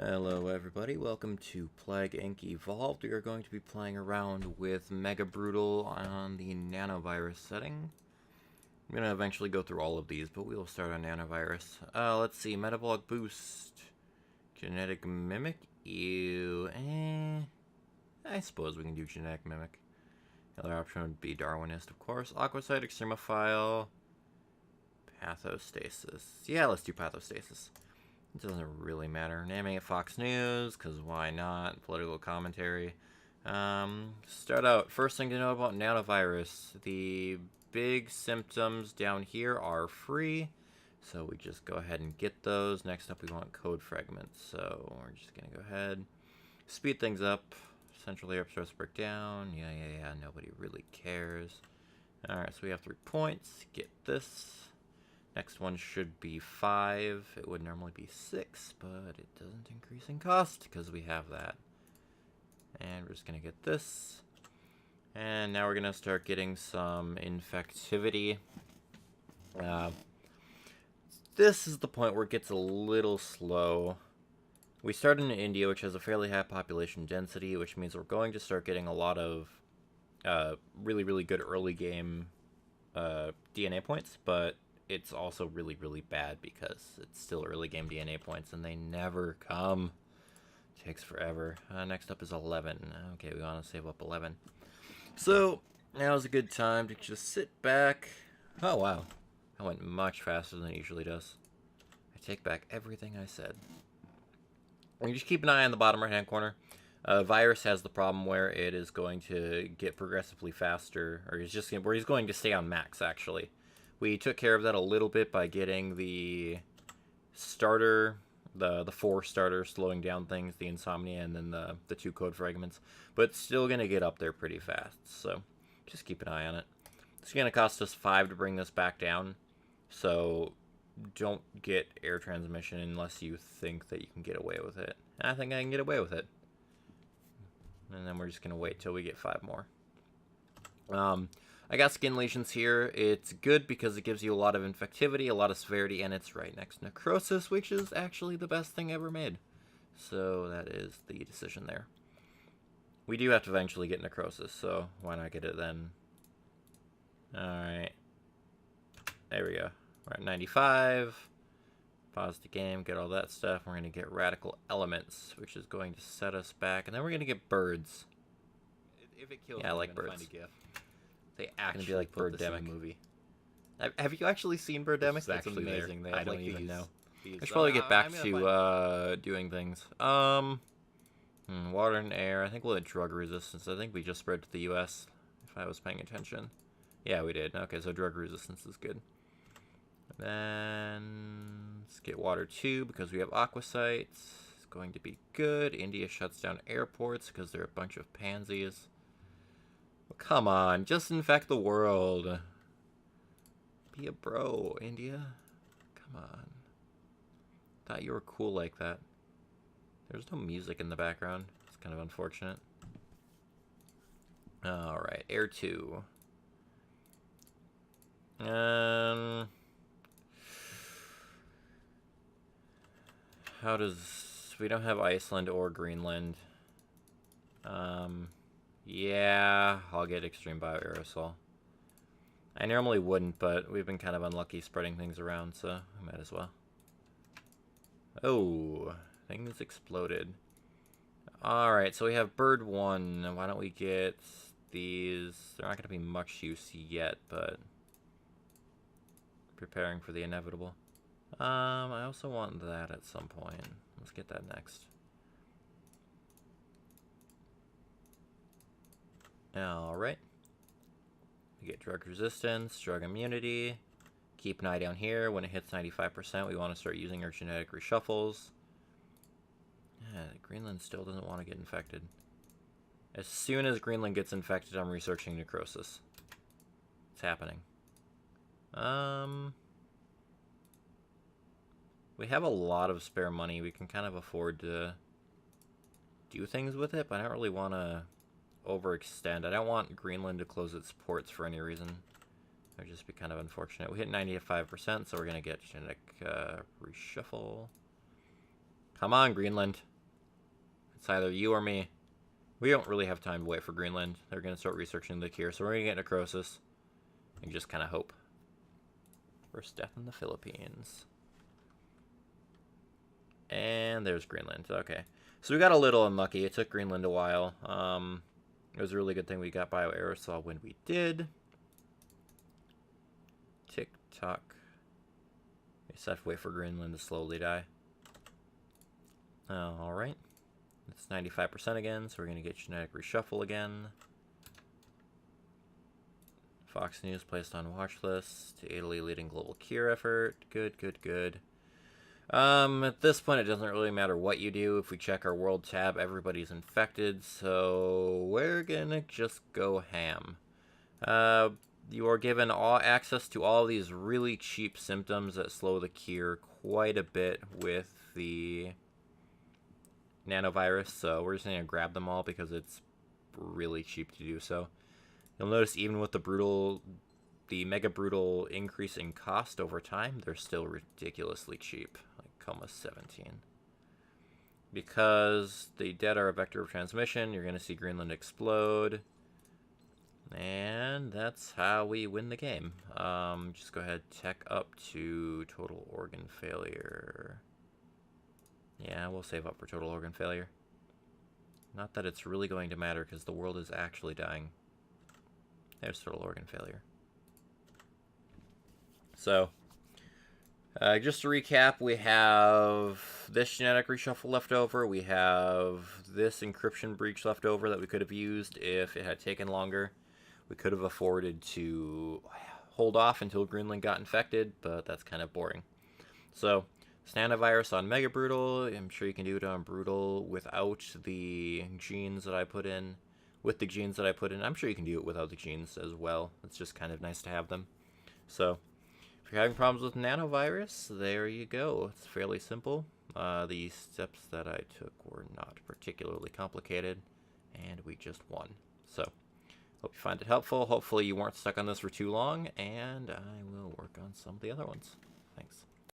Hello everybody, welcome to Plague Inc. Evolved. We are going to be playing around with Mega Brutal on the Nano Virus setting. I'm going to eventually go through all of these, but we will start on Nano Virus. Let's see, Metabolic Boost, Genetic Mimic, ew, I suppose we can do Genetic Mimic. The other option would be Darwinist, of course. Aquasite, Extremophile, Pathostasis. Yeah, let's do Pathostasis. It doesn't really matter. Naming it Fox News, because why not? Political commentary. Start out. First thing to know about nanovirus. The big symptoms down here are free, so we just go ahead and get those. Next up, we want code fragments, so we're just going to go ahead. Speed things up. Central Europe starts to break down. Yeah. Nobody really cares. Alright, so we have 3 points. Get this. Next one should be 5. It would normally be 6, but it doesn't increase in cost because we have that. And we're just going to get this. And now we're going to start getting some infectivity. This is the point where it gets a little slow. We started in India, which has a fairly high population density, which means we're going to start getting a lot of really good early game DNA points, but it's also really bad because it's still early game DNA points and they never come. It takes forever. Next up is 11. Okay, we want to save up 11. So now's a good time to just sit back. Oh wow, that went much faster than it usually does. I take back everything I said. And you just keep an eye on the bottom right hand corner. Virus has the problem where it is going to get progressively faster, or he's going to stay on max actually. We took care of that a little bit by getting the starter, the 4 starter slowing down things, the insomnia, and then the 2 code fragments. But it's still going to get up there pretty fast, so just keep an eye on it. It's going to cost us 5 to bring this back down, so don't get air transmission unless you think that you can get away with it. I think I can get away with it. And then we're just going to wait till we get 5 more. I got skin lesions here. It's good because it gives you a lot of infectivity, a lot of severity, and it's right next to necrosis, which is actually the best thing ever made. So that is the decision there. We do have to eventually get necrosis, so why not get it then? Alright. There we go. We're at 95. Pause the game, get all that stuff. We're going to get radical elements, which is going to set us back. And then we're going to get birds. If it kills yeah, I like birds. find a gift. They actually be like Birdemic movie. Have you actually seen Birdemic? That's amazing. I don't even know. I should probably get back to doing things. Water and air. I think we'll hit drug resistance. I think we just spread to the U.S. if I was paying attention. Yeah, we did. Okay, so drug resistance is good. Then let's get water 2 because we have aquasites. It's going to be good. India shuts down airports because they're a bunch of pansies. Well, come on, just infect the world. Be a bro, India. Come on. Thought you were cool like that. There's no music in the background. It's kind of unfortunate. Alright, air 2. How does... We don't have Iceland or Greenland. Yeah, I'll get Extreme Bioaerosol. I normally wouldn't, but we've been kind of unlucky spreading things around, so I might as well. Oh, things exploded. Alright, so we have Bird 1. Why don't we get these? They're not going to be much use yet, but preparing for the inevitable. I also want that at some point. Let's get that next. Alright. We get drug resistance, drug immunity. Keep an eye down here. When it hits 95%, we want to start using our genetic reshuffles. Yeah, Greenland still doesn't want to get infected. As soon as Greenland gets infected, I'm researching necrosis. It's happening. We have a lot of spare money. We can kind of afford to do things with it, but I don't really want to overextend. I don't want Greenland to close its ports for any reason. That would just be kind of unfortunate. We hit 95%, so we're going to get genetic reshuffle. Come on, Greenland. It's either you or me. We don't really have time to wait for Greenland. They're going to start researching the cure, so we're going to get necrosis and just kind of hope. First death in the Philippines. And there's Greenland. Okay. So we got a little unlucky. It took Greenland a while. It was a really good thing we got bioaerosol when we did. Tick-tock. We just have to wait for Greenland to slowly die. Alright. It's 95% again, so we're going to get genetic reshuffle again. Fox News placed on watch list. Italy leading global cure effort. Good, good, good. At this point, it doesn't really matter what you do. If we check our world tab, everybody's infected, so we're gonna just go ham. You are given all access to all these really cheap symptoms that slow the cure quite a bit with the Nano Virus, so we're just gonna grab them all because it's really cheap to do so. You'll notice even with the Mega Brutal increase in cost over time, they're still ridiculously cheap, like almost 17. Because the dead are a vector of transmission, you're going to see Greenland explode. And that's how we win the game. Just go ahead, tech up to total organ failure. Yeah, we'll save up for total organ failure. Not that it's really going to matter because the world is actually dying. There's total organ failure. So, just to recap, we have this genetic reshuffle left over. We have this encryption breach left over that we could have used if it had taken longer. We could have afforded to hold off until Greenland got infected, but that's kind of boring. So, Nano Virus on Mega Brutal. I'm sure you can do it on Brutal without the genes that I put in. With the genes that I put in, I'm sure you can do it without the genes as well. It's just kind of nice to have them. So, if you're having problems with Nano Virus, there you go. It's fairly simple. The steps that I took were not particularly complicated, and we just won. So, hope you find it helpful. Hopefully you weren't stuck on this for too long, and I will work on some of the other ones. Thanks.